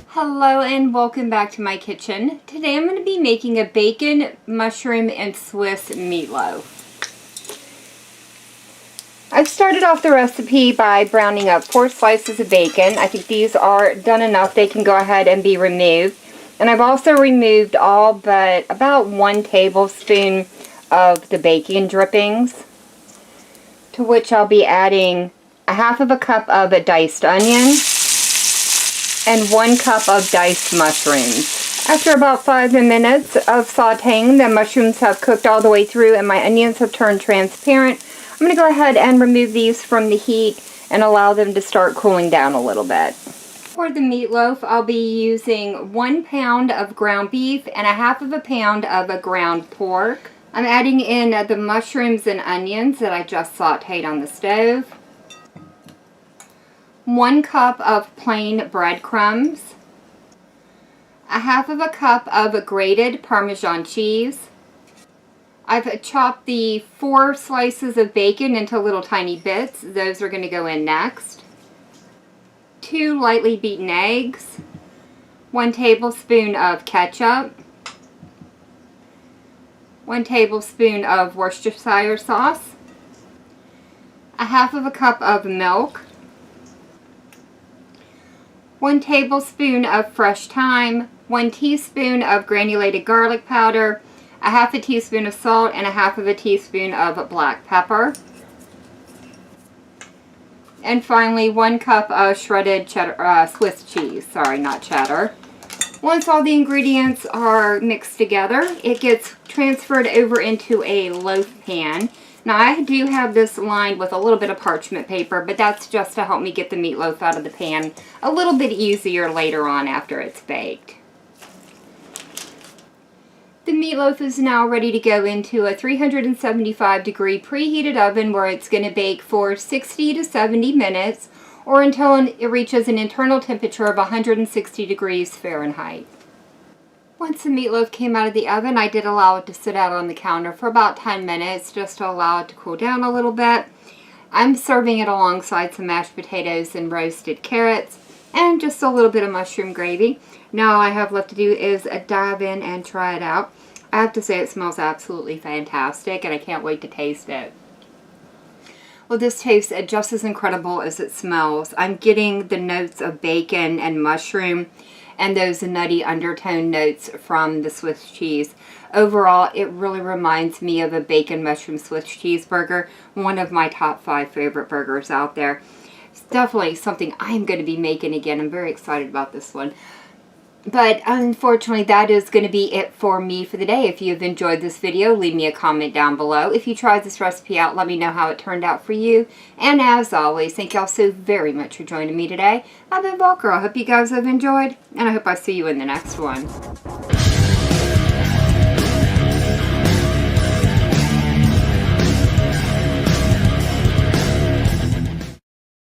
Hello and welcome back to my kitchen. Today I'm going to be making a bacon, mushroom, and Swiss meatloaf. I've started off the recipe by browning up 4 slices of bacon. I think these are done enough. They can go ahead and be removed. And I've also removed all but about 1 tablespoon of the bacon drippings, to which I'll be adding a half of a cup of a diced onion and 1 cup of diced mushrooms. After about 5 minutes of sauteing, the mushrooms have cooked all the way through and my onions have turned transparent. I'm going to go ahead and remove these from the heat and allow them to start cooling down a little bit. For the meatloaf, I'll be using 1 pound of ground beef and a half of a pound of a ground pork. I'm adding in the mushrooms and onions that I just sauteed on the stove. 1 cup of plain breadcrumbs, a half of a cup of grated Parmesan cheese. I've chopped the 4 slices of bacon into little tiny bits. Those are going to go in next. 2 lightly beaten eggs, 1 tablespoon of ketchup, 1 tablespoon of Worcestershire sauce, a half of a cup of milk, 1 tablespoon of fresh thyme, 1 teaspoon of granulated garlic powder, a half a teaspoon of salt, and a half of a teaspoon of black pepper. And finally, 1 cup of shredded cheddar, Swiss cheese. Sorry, not cheddar. Once all the ingredients are mixed together, it gets transferred over into a loaf pan. Now, I do have this lined with a little bit of parchment paper, but that's just to help me get the meatloaf out of the pan a little bit easier later on after it's baked. The meatloaf is now ready to go into a 375-degree preheated oven where it's going to bake for 60 to 70 minutes or until it reaches an internal temperature of 160 degrees Fahrenheit. Once the meatloaf came out of the oven, I did allow it to sit out on the counter for about 10 minutes just to allow it to cool down a little bit. I'm serving it alongside some mashed potatoes and roasted carrots and just a little bit of mushroom gravy. Now all I have left to do is dive in and try it out. I have to say it smells absolutely fantastic and I can't wait to taste it. Well, this tastes just as incredible as it smells. I'm getting the notes of bacon and mushroom and those nutty undertone notes from the Swiss cheese. Overall, it really reminds me of a bacon mushroom Swiss cheeseburger, one of my top 5 favorite burgers out there. It's definitely something I'm going to be making again. I'm very excited about this one. But unfortunately, that is going to be it for me for the day. If you have enjoyed this video, leave me a comment down below. If you tried this recipe out, let me know how it turned out for you. And as always, thank you all so very much for joining me today. I've been Volker. I hope you guys have enjoyed, and I hope I see you in the next one.